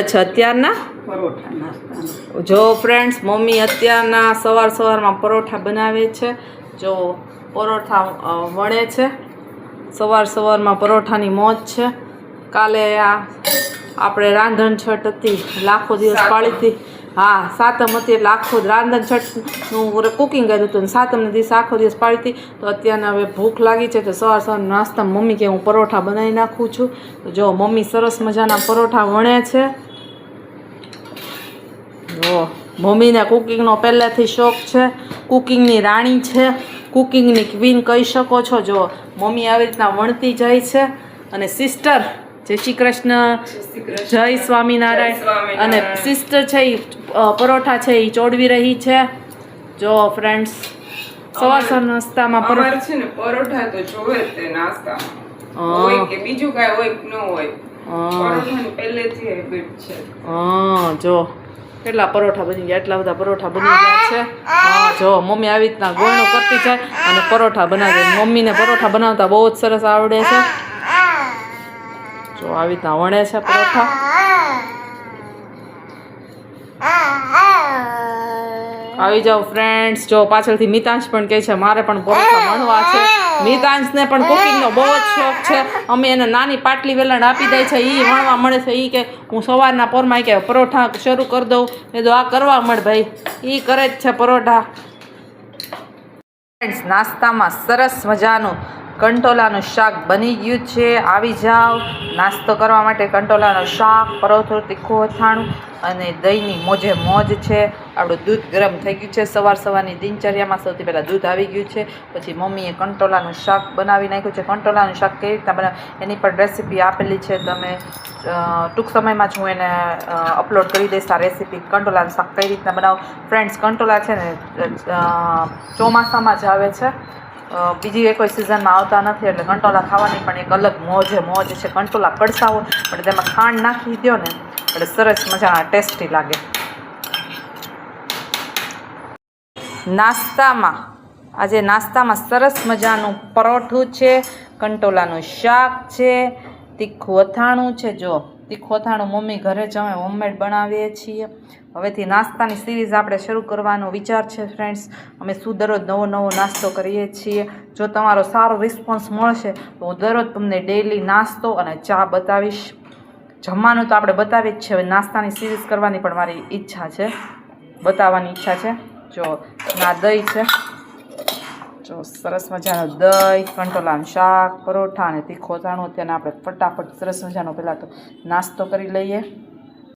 છે અત્યારના પરોઠા નાસ્તાના. જો ફ્રેન્ડ્સ, મમ્મી અત્યારના સવારમાં પરોઠા બનાવે છે. જો પરોઠા વળે છે. સવારમાં પરોઠાની મોજ છે. કાલે આપણે રાંધણછટ હતી, લાખો દિવસ પાળી હતી. હા, સાતમ હતી એટલે આખો રાંધણછટનું કુકિંગ કર્યું હતું. સાતમને દિવસે આખો દિવસ પાળી હતી. તો અત્યારના હવે ભૂખ લાગી છે તો સવાર નાસ્તામાં મમ્મી કે હું પરોઠા બનાવી નાખું છું. તો જો મમ્મી સરસ મજાના પરોઠા વણે છે. જો મમ્મીને કુકિંગનો પહેલેથી શોખ છે. કુકિંગની રાણી છે, કુકિંગની ક્વીન કહી શકો છો. જો મમ્મી આવી રીતના વણતી જાય છે. અને સિસ્ટર, જય શ્રી કૃષ્ણ, જય સ્વામિનારાયણ. અને સિસ્ટર છે એ પરોઠા છે એ ચોડવી રહી છે. જો ફ્રેન્ડ્સ, સવાર નાસ્તામાં અમારે છે ને પરોઠા તો જોવે જ તે નાસ્તામાં. હોય કે બીજું કાંઈ હોય કે ન હોય, પરોઠાની પહેલેથી હેબિટ છે. જો કેટલા પરોઠા બની ગયા, એટલા બધા પરોઠા બની ગયા છે. હા, જો મમ્મી આવી રીતના ગોળણું કરતી જાય અને પરોઠા બનાવે. મમ્મીને પરોઠા બનાવતા બહુ જ સરસ આવડે છે. જો આવી રીતના વણે છે પરોઠા. આવી જાઓ ફ્રેન્ડ્સ. જો પાછળથી મિતાંશ પણ કહે છે મારે પણ પરોઠા વણવા છે. મિતાંશને પણ કુકિંગનો બહુ જ શોખ છે. અમે એને નાની પાટલી વેલણ આપી દે છે, એ વણવા મળે છે. એ કે હું સવારના પોરમાં કે પરોઠા શરૂ કરી દઉં. એ તો આ કરવા મળે ભાઈ, એ કરે જ છે પરોઠા. ફ્રેન્ડ્સ, નાસ્તામાં સરસ મજાનું કંટોલાનું શાક બની ગયું છે. આવી જાઓ નાસ્તો કરવા માટે. કંટોલાનું શાક, પરોઠું, તીખું અથાણું અને દહીંની મોજે મોજ છે. આપણું દૂધ ગરમ થઈ ગયું છે. સવારની દિનચર્યામાં સૌથી પહેલાં દૂધ આવી ગયું છે. પછી મમ્મીએ કંટોલાનું શાક બનાવી નાખ્યું છે. કંટોલાનું શાક કેવી રીતના બનાવે એની પણ રેસીપી આપેલી છે. તમે ટૂંક સમયમાં જ હું એને અપલોડ કરી દઈશ આ રેસીપી. કંટોલાનું શાક કઈ રીતના બનાવો. ફ્રેન્ડ્સ, કંટોલા છે ને ચોમાસામાં જ આવે છે, બીજી કોઈ સિઝનમાં આવતા નથી. એટલે કંટોલા ખાવાની પણ એક અલગ મોજ છે. કંટોલા કડસા હોય પણ તેમાં ખાંડ નાખી દો ને એટલે સરસ મજાના ટેસ્ટી લાગે. નાસ્તામાં સરસ મજાનું પરોઠું છે, કંટોલાનું શાક છે, તીખું અથાણું છે. જો તીખું અથાણું મમ્મી ઘરે જ અમે હોમમેડ બનાવીએ છીએ. હવેથી નાસ્તાની સિરીઝ આપણે શરૂ કરવાનો વિચાર છે. ફ્રેન્ડ્સ, અમે શું દરરોજ નવો નાસ્તો કરીએ છીએ. જો તમારો સારો રિસ્પોન્સ મળશે તો હું દરરોજ તમને ડેઈલી નાસ્તો અને ચા બતાવીશ. જમવાનું તો આપણે બતાવી જ છે. હવે નાસ્તાની સિરીઝ કરવાની પણ મારી ઈચ્છા છે, બતાવવાની ઈચ્છા છે. જો ના દહીં છે, જો સરસ મજાનું દહીં, કંટોલાનું શાક, પરોઠા અને તીખું અથાણું. તેને આપણે ફટાફટ સરસ મજાનો પહેલાં તો નાસ્તો કરી લઈએ.